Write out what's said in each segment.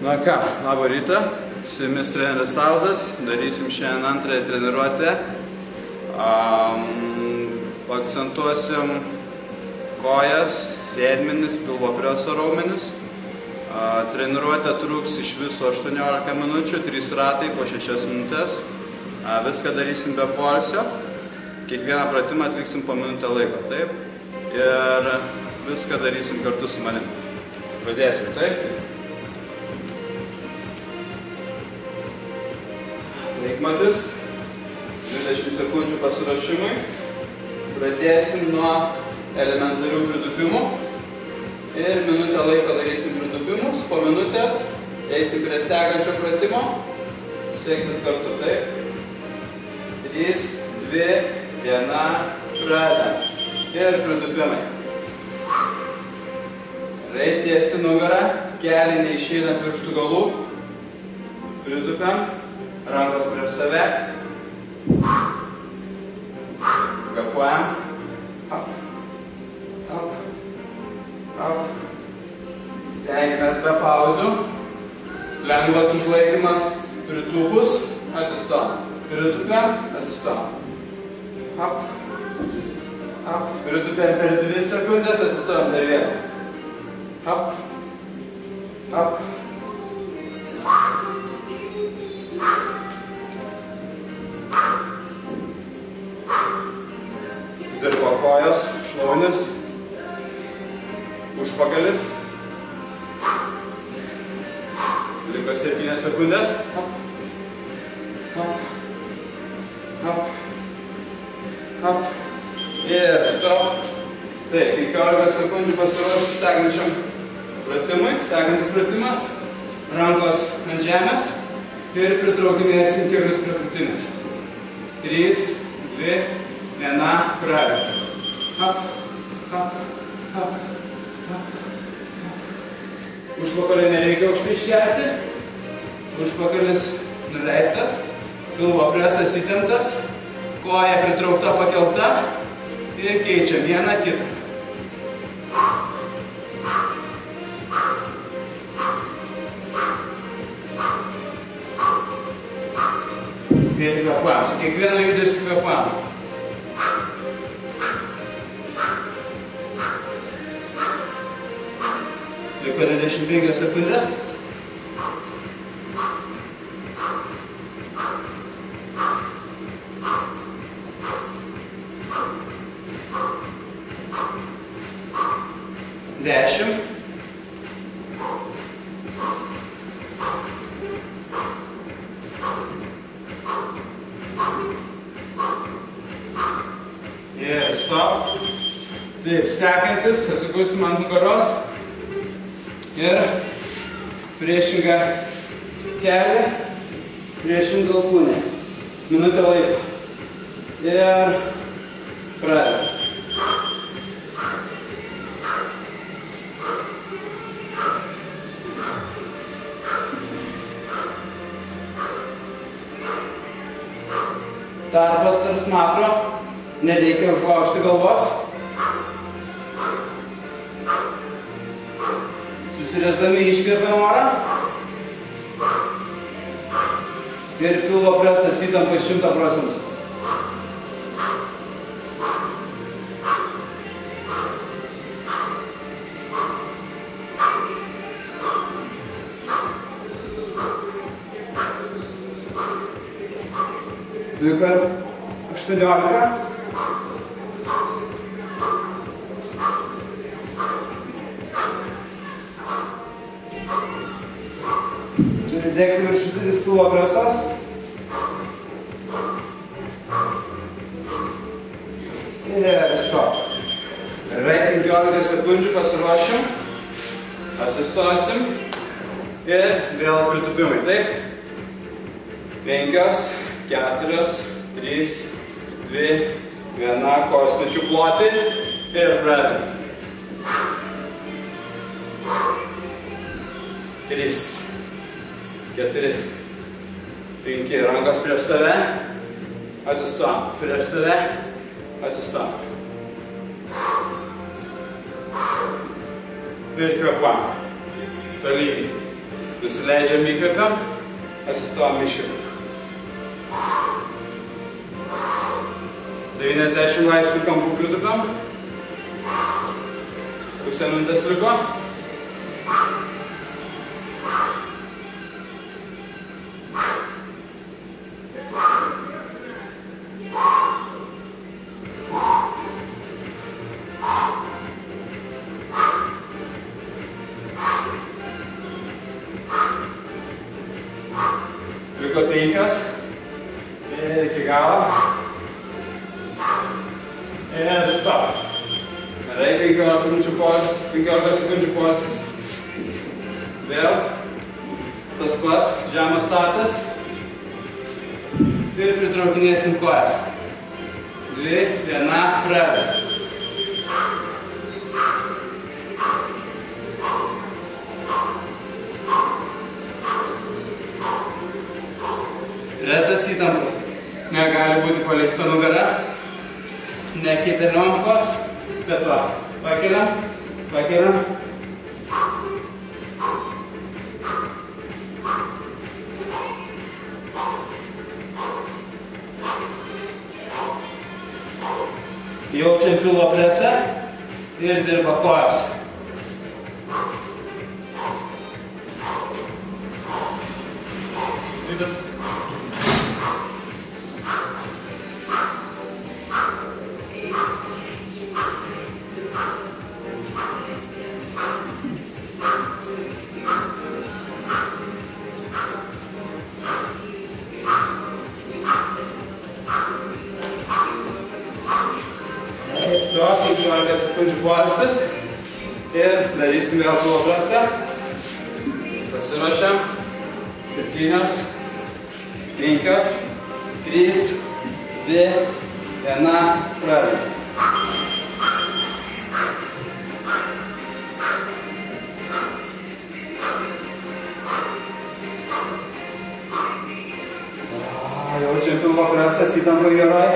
Na ką, labą rytą, su jumis treneris Saudas, darysim šiandien antrąją treniruotę. Akcentuosim kojas, sėdmenis, pilvo preso raumenis. Treniruotė truks iš viso 18 minučių, 3 ratai po 6 minutės. Viską darysim be poilsio. Kiekvieną pratimą atliksim po minutę laiko, taip? Ir viską darysim kartu su manim. Pradėsim, taip? Laikmatis, 20 sekundžių pasiruošimui. Pradėsim nuo elementarių pritūpimų. Ir minutę laiko darysim pritūpimus. Po minutės eisim prie sekančio pratimo. Sieksit kartu, taip? 3, 2, 1, pradedam. Ir pritūpimai. Tiesi nugarą, keliai neišeina pirštų galų. Pritūpiam. Rankos prieš save. Kvėpuojam. Up. Up. Up. Stengiamės be pauzių. Lengvas užlaikymas. Pritūpus. Atsistojam. Pritūpiam. Atsistojam. Up. Up. Pritūpiam per 2 sekundės. Atsistojam dar vieną. Up. Up. Dirba kojos, šlaunis, užpakalis. Liko 7 sekundės. Up. Up. Up. Up. Ir stop. Taip, 15 sekundžių pasiruošti sekančiam pratimui. Sekantis pratimas. Rankos ant žemės. Ir pritraukinėsim kelius prie krūtinės. 3, 2, 1, pradedam. Up, up, up, up. Užpakalį nereikia aukštai iškelti. Užpakalis nuleistas. Pilvo presas įtemptas. Koja pritraukta, pakelta. Ir keičiam vieną kitą. Ir kvėpuojam. Su kiekvieno judesiu kvėpuojam. Liko 25 sekundės. Dešimt. Ir stop. Taip, sekantis, atsigulsim ant nugaros. Ir priešingą kelią, priešingą alkūnę. Minutę laiko. Ir pradedam. Tarpas tarp smakro. Nereikia užlaužti galvos. Susirėsdami iškvėpiam orą. Ir pilvo presas įtampa 100%. Liko 18. Turi degti viršutinis pilvo presas. Ir stop. Gerai, 15 sekundžių pasiruošim. Atsistosim. Ir vėl pritūpimai, taip? 5, 4, 3, 2, 1, kojos pečių ploti. Ir pradedam. 3, 4, 5, rankos prieš save, atsistojam, prieš save, atsistojam. Ir kvėpuojam. tolygiai. Nusileidžiam įkvepiam, atsistojam iškvepiam. 90 laipsnių kampų pritupam. Pusę minutės liko. Liko 5. Ir iki galo. Ir stop. Gerai, 15 sekundžių poilsis. Vėl tas pats, žemas startas. Ir pritraukinėsim kojas. 2, 1, pradedam. Presas įtampa. Negali būti paleista nugara. Nekėtėliom kos. Bet va, pakeliam, pakeliam. Jaučiam pilvo presą ir dirba kojos. Stop, 15 sekundžių poilsis ir darysim vėl pilvo presą. Pasiruošiam. 7, 5, 3, 2, 1, pradedam. Jaučiam pilvo presas, įtampa gerai.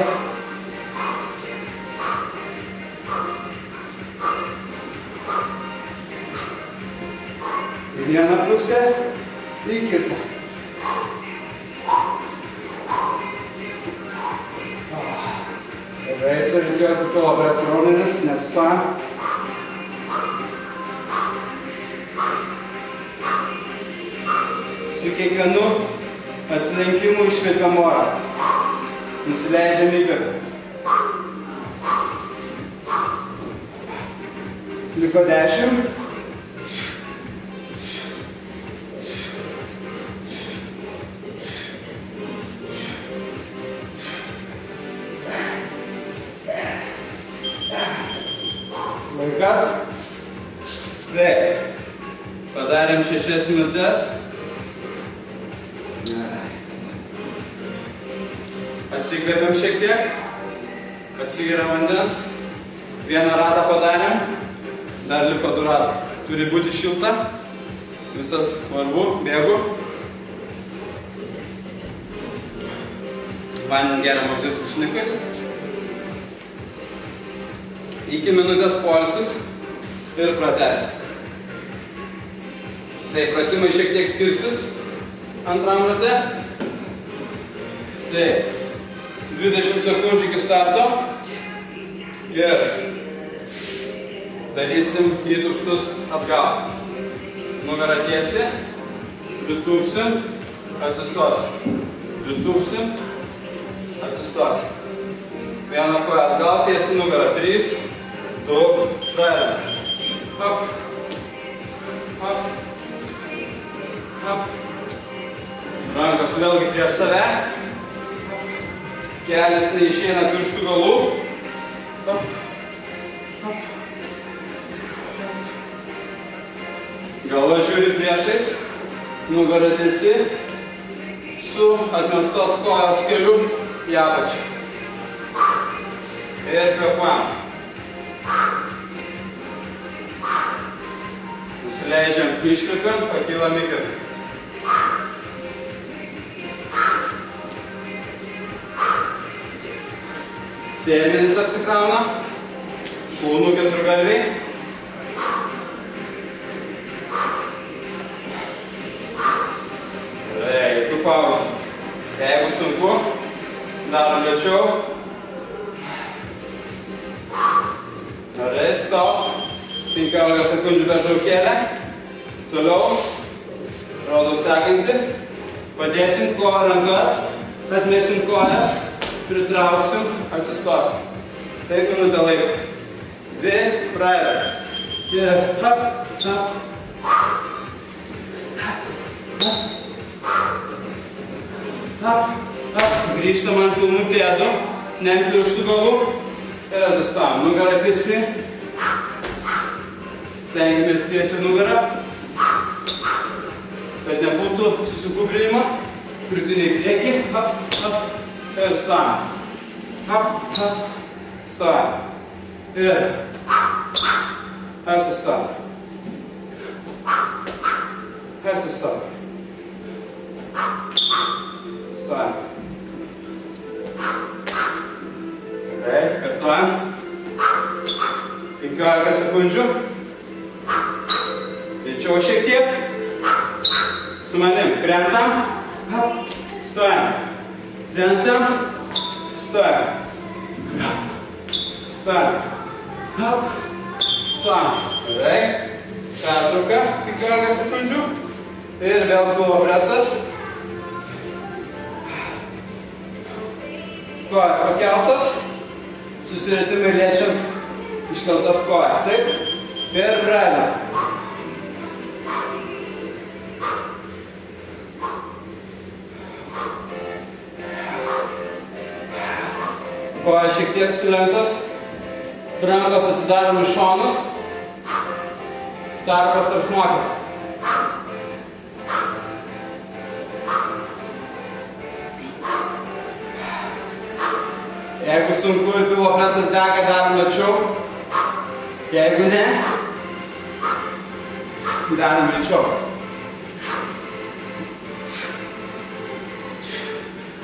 Į vieną pusę, į kitą. Gerai, turėtiuosi pilvo preso raumenis, nesustojam. Su kiekvienu atsilenkimu iškvepiam orą. Nusileidžiam įkvepiam. Liko 10. Laikas. Taip. Padarėm 6 minutės. Atsikvėpiam šiek tiek. Atsigeriam vandens. Vieną ratą padarėm. Dar liko 2 ratai. Turi būti šilta. Visas varvu, bėgu. Vandenį geriam mažais kušnikais. Iki minutės poilsis ir pratęsim. Tai pratimai šiek tiek skirsis antram rate. Tai 20 sekundžių iki starto ir darysim įtūpstus atgal. Nugarą tiesi, pritūpsim, atsistosim. Pritūpsim, atsistosim. Vieną koją atgal, tiesi nugarą. 3, 2, pradedam. Hop, hop, hop. Rankos vėlgi prieš save. Kelias neišeina pirštų galų. Hop, hop. Galva žiūri priešais. Nugarą tiesi. Su atmestos kojos keliu į apačią. Ir kvėpuojam. Nusileidžiam, iškvepiam, pakylam įkvepiam. Sėdmenis atsikrauna, šlaunų keturgalviai. Lėčiau. Gerai, stop. 15 sekundžių pertraukėlę. Toliau. Rodau sekantį. Padėsim rankas, atmesim kojas, pritrauksim, atsistosim. Taip minutę laiko. 2, pradedam. Ir hop, hop. Hop, hop. Grįžtam ant pilnų pėdų, ne ant pirštų galų. Ir atsistojam. Nugarą tiesi. Stengiamės tiesi nugarą. Kad nebūtų susikūbrinimo, krūtinė į priekį, hop, hop, ir stojam. Hop, hop, stojam. Ir atsistojam. Atsistojam. Stojam. Gerai, kartuojam. 15 sekundžių. Lėčiau šiek tiek. Su manim. Krentam. Hop. Stojam. Krentam. Stojam. Stojam. Hop. Stojam. Gerai. Pertrauka. 15 sekundžių. Ir vėl pilvo presas. Kojas pakeltos. Susiritimai liečiant iškeltas kojas. Taip. Ir pradedam. Kojas šiek tiek sulenktos, rankos atsidarom į šonus, tarpas tarp smakro. Jeigu sunku ir pilvo presas dega, darom lėčiau. Jeigu ne, darom lėčiau.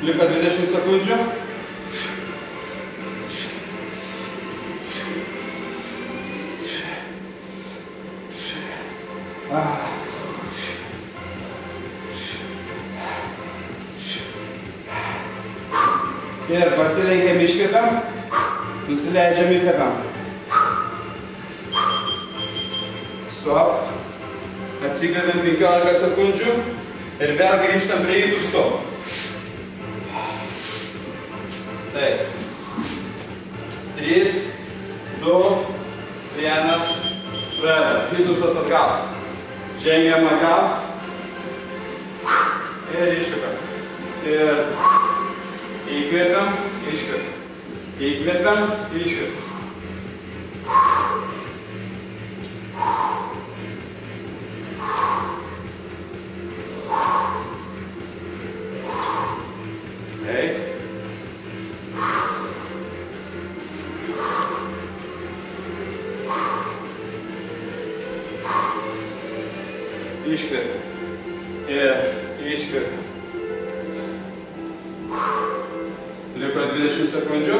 Liko 20 sekundžių. Ir pasilenkiam, iškvepiam, nusileidžiam, įkvepiam. Stop. Atsikvepiam 15 sekundžių ir vėl grįžtam prie įdustų. Taip. 3, 2, 1, pradedam. Įdustos atgal. Žengiam atgal. Ir iškvepiam. Ir įkvepiam, iškvepiam. Įkvepiam, iškvepiam. Eik. Iškvepiam. Ir iškvepiam. Liko 20 sekundžių.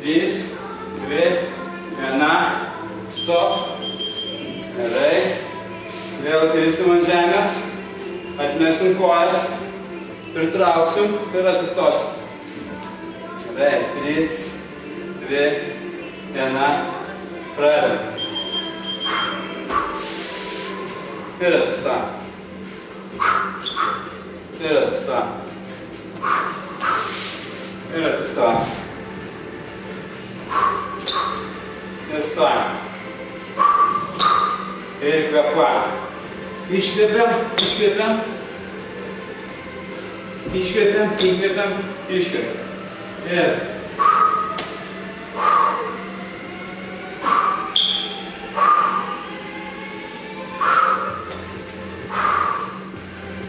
Trys, 2, 1, stop. Gerai. Vėl krisim ant žemės. Atmesim kojas. Pritrauksim ir atsistosim. Gerai, 3, 2, 1, pradedam. Ir atsistojam. Ir atsistojam. Ir atsistojam. Ir stojam. Ir kvėpuojam. Iškvepiam, iškvepiam. Iškvepiam, įkvepiam, iškvepiam. Ir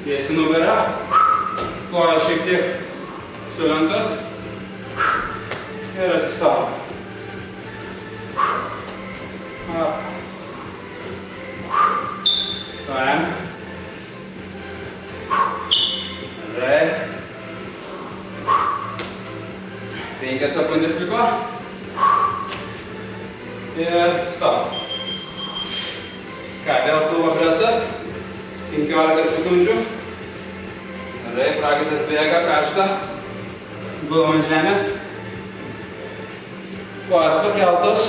tiesi nugarą, kojas šiek tiek sulenktos ir atsistojam. Stojam. Gerai. 5 sekundės liko. Ir stop. Ką, vėl pilvo presas. 15 sekundžių. Gerai, prakaitas bėga, karšta. Gulom ant žemės. Kojas pakeltos.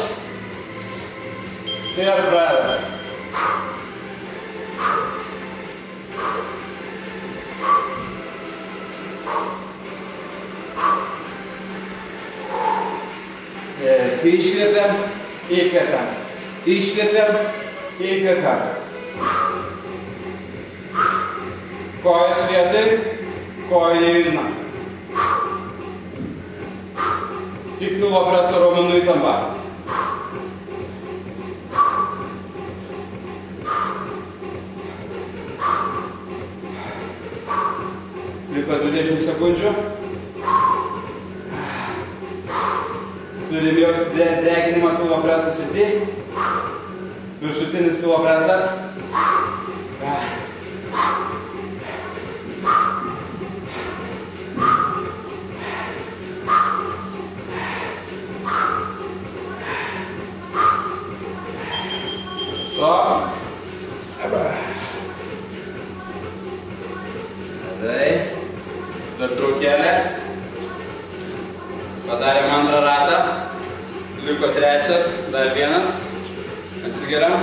Ir pradedam. Iškvepiam, įkvepiam. Iškvepiam, įkvepiam. Kojas vietoj, koja nejudina. Tik pilvo preso raumenų įtampa. Liko 20 sekundžių. Turim jausti deginimą pilvo preso srity. Viršutinis pilvo presas. Stop. Gerai. Pertraukėlė. Padarėm antrą ratą. Liko trečias, dar vienas. Atsigeriam.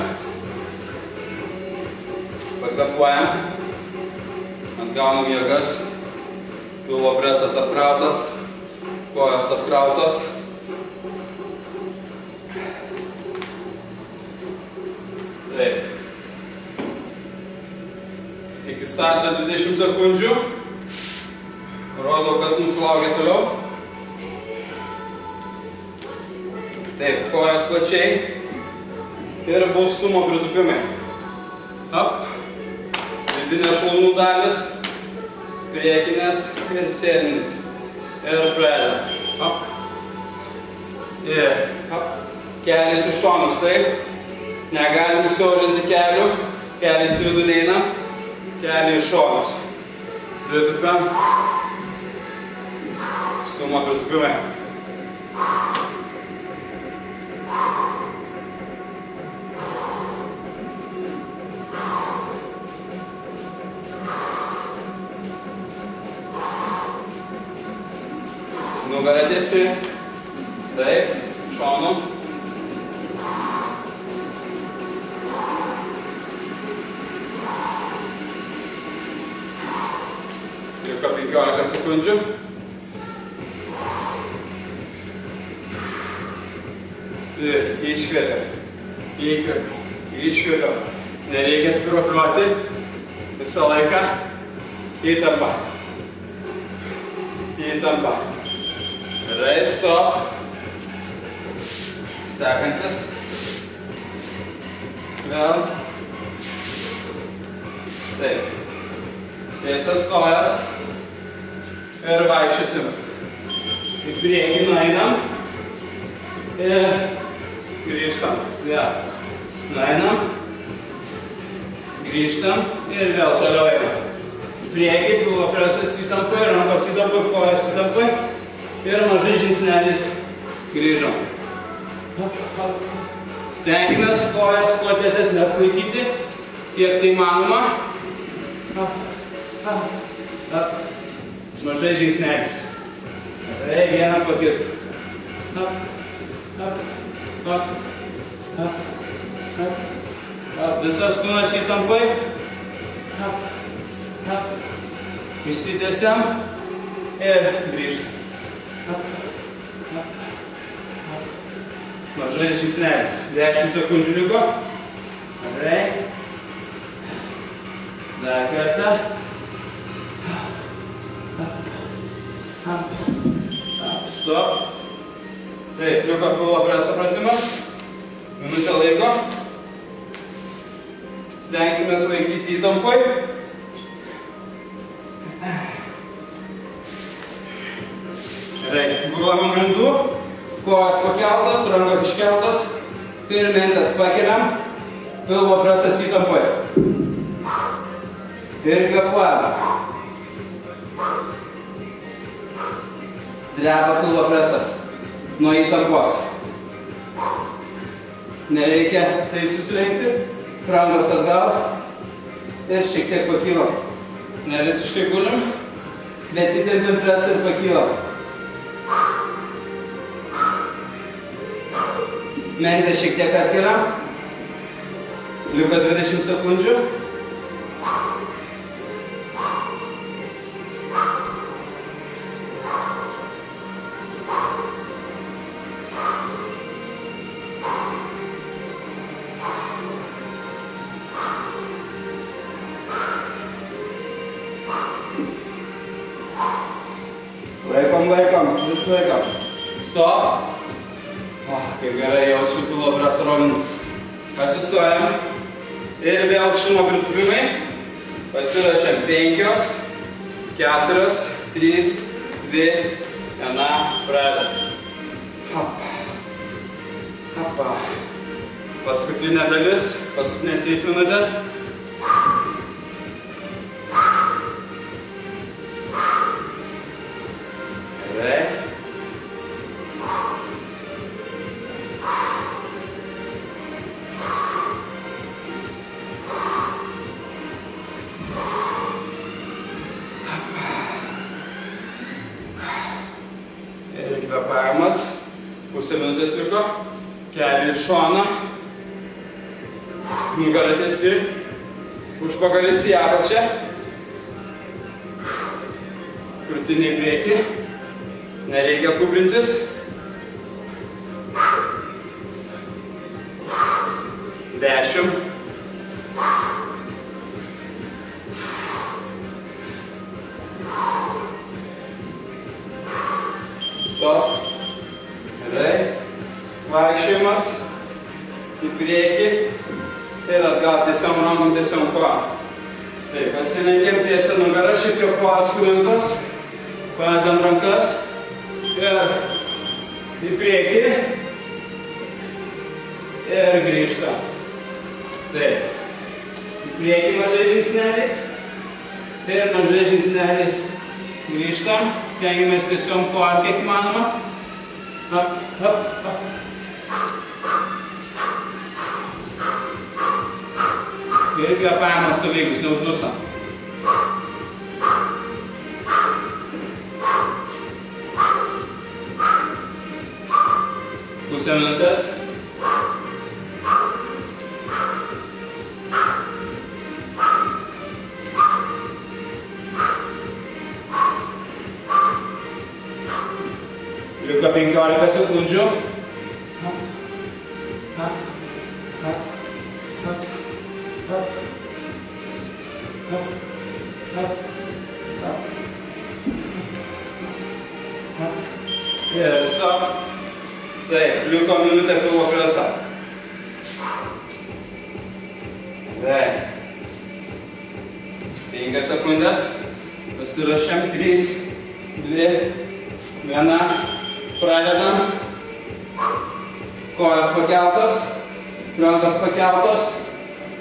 Pakvėpuojam. Atgaunam jėgas. Pilvo presas apkrautas. Kojos apkrautos. Taip. Iki starto 20 sekundžių. Rodau, kas mūsų laukia toliau. Taip, kojas plačiai. Ir bus sumo pritupimai. Up. Vidinės šlaunų dalis. Priekinės ir sėdminis. Ir pradedam. Up. Ir up. Keliais į šonus, taip. Negalim siaurinti kelių. Keliais į vidų neina. Keliai į šonus. Pritupiam. Sumo pritupimai. Nugarą tiesi. Taip. Šonu. Liko 15 sekundžių. Ir iškvepiam. Įkvepiam. Iškvepiam. Nereikia spiruokliuoti. Visą laiką. Įtampa. Įtampa. Gerai, stop. Sekantis. Vėl. Taip. Tiesias kojas. Ir vaikščiosim. Į priekį nueinam. Ir grįžtam. Vėl. Nueinam. Grįžtam. Ir vėl toliau einam. Priekį, pilvo presas įtampai, rankos įtampai, kojas įtampai. Ir mažai žingsnelis grįžom. Stenkimės kojas kuo tiesesnės laikyti, kiek tai manoma. Mažai žingsnelis. Gerai, vieną po kitą. Visas kūnas įtampai. Išsitiesiam ir grįžtam. Mažai žingsnelis. 10 sekundžių liko. Gerai. Dar kartą. Stop. Taip, liko pilvo preso pratimas. Minutę laiko. Stengsimės laikyti įtampai. Gerai, gulam ant grindų, kojas pakeltas, rankos iškeltas, pirmentes pakeliam, pilvo presas įtampai. Ir kvėpuojam. Dreba pilvo presas nuo įtampos. Nereikia taip susilenkti, rankos atgal ir šiek tiek pakylam. Ne visiškai gulim, bet įtempim presą ir pakylam. Mentę šiek tiek atkeliam. Liuka 20 sekundžių. Laikom, vis laikom. Stop. Kaip gerai jaučiu pilvo preso raumenis. Atsistojam. Ir vėl šumo pritūpimai. Pasirašėm 5, 4, 3, 2, 1, pradedam. Hapa. Hapa. Paskutinė dalis, paskutinės 3 minutės. Gerai. Ir kvėpavimas. Pusę minutės liko. Keliai į šoną. Nugarą tiesi. Užpakalis į apačią. Krūtinė į priekį. Nereikia kubrintis. 10. Stop. Gerai. Vaikščiojimas. Į priekį. Ir atgal tiesiom rankom, tiesiom kojom. Taip, pasilenkėm tiesią nugarą, šiek tiek kojos surinktos. Padedam rankas. Ir į priekį. Ir grįžtam. Taip. Į priekį mažai žingsneliais. Ir mažai žingsneliais grįžtam. Stengiamės tiesiog kojom kiek įmanoma. Hop, hop, hop. Ir kvėpavimas tolygus, neuždusam. Pusę minutės. Liko 15 sekundžių. Hop, hop, hop, hop, hop, hop, hop, hop, hop. Ir stop. Taip, liko minutė pilvo presą. Gerai. 5 sekundės. Pasirašėm. 3, 2, 1. Pradedam. Kojos pakeltos. Rankos pakeltos.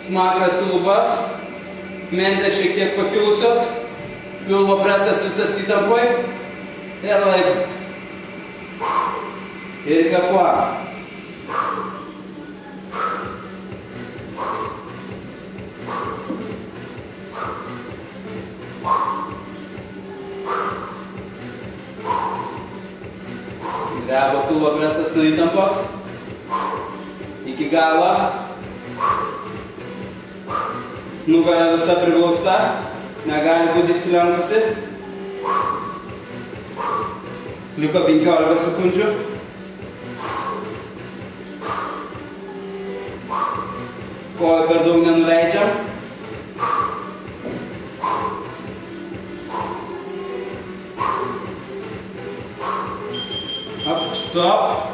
Smakras į lubas. Mentės šiek tiek pakilusios. Pilvo presas visas įtampoj. Ir laikom. Ir kvėpuojam. Dreba pilvo presas nuo įtampos. Iki galo. Nugara visa priglausta. Negali būti išsilenkusi. Liko 15 sekundžių. Kojų per daug nenuleidžiam. Up, stop.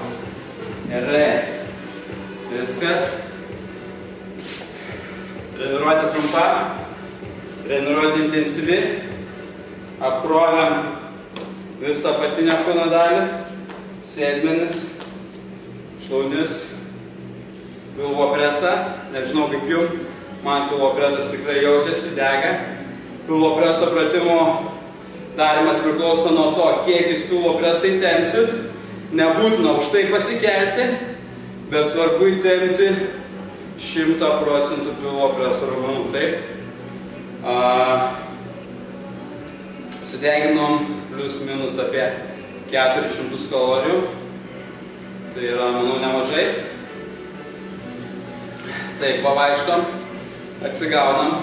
Gerai. Viskas. Treniruotė trumpa. Treniruotė intensyvi. Apkroviam visą apatinę kūno dalį. Sėdmenis. Šlaunis. Pilvo presą. Nežinau kaip jum. Man pilvo presas tikrai jaučiasi, dega. Pilvo preso pratimo Darymas priklauso nuo to, kiek jūs pilvo presą įtempsit. Nebūtina aukštai pasikelti, bet svarbu įtempti 100% pilvo preso raumenų. Taip. Sudeginom plius minus apie 400 kalorijų. Tai yra, manau, nemažai. Taip, pavaikštom, atsigaunam,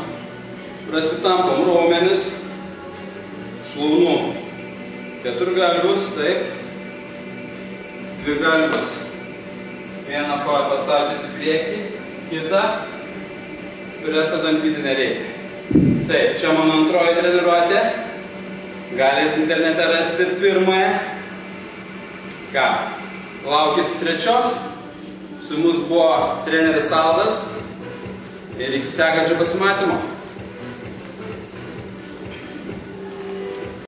prasitampom raumenis, šlaunų, keturgalvius, taip, dvigalvius. Vieną koją pastačius į priekį, kitą, presą tampyti nereikia. Taip, čia mano antroji treniruotė, galite internete rasti ir pirmąją. Ką, laukit trečios. Su mus buvo treneris Aldas ir iki sekančio pasimatymo.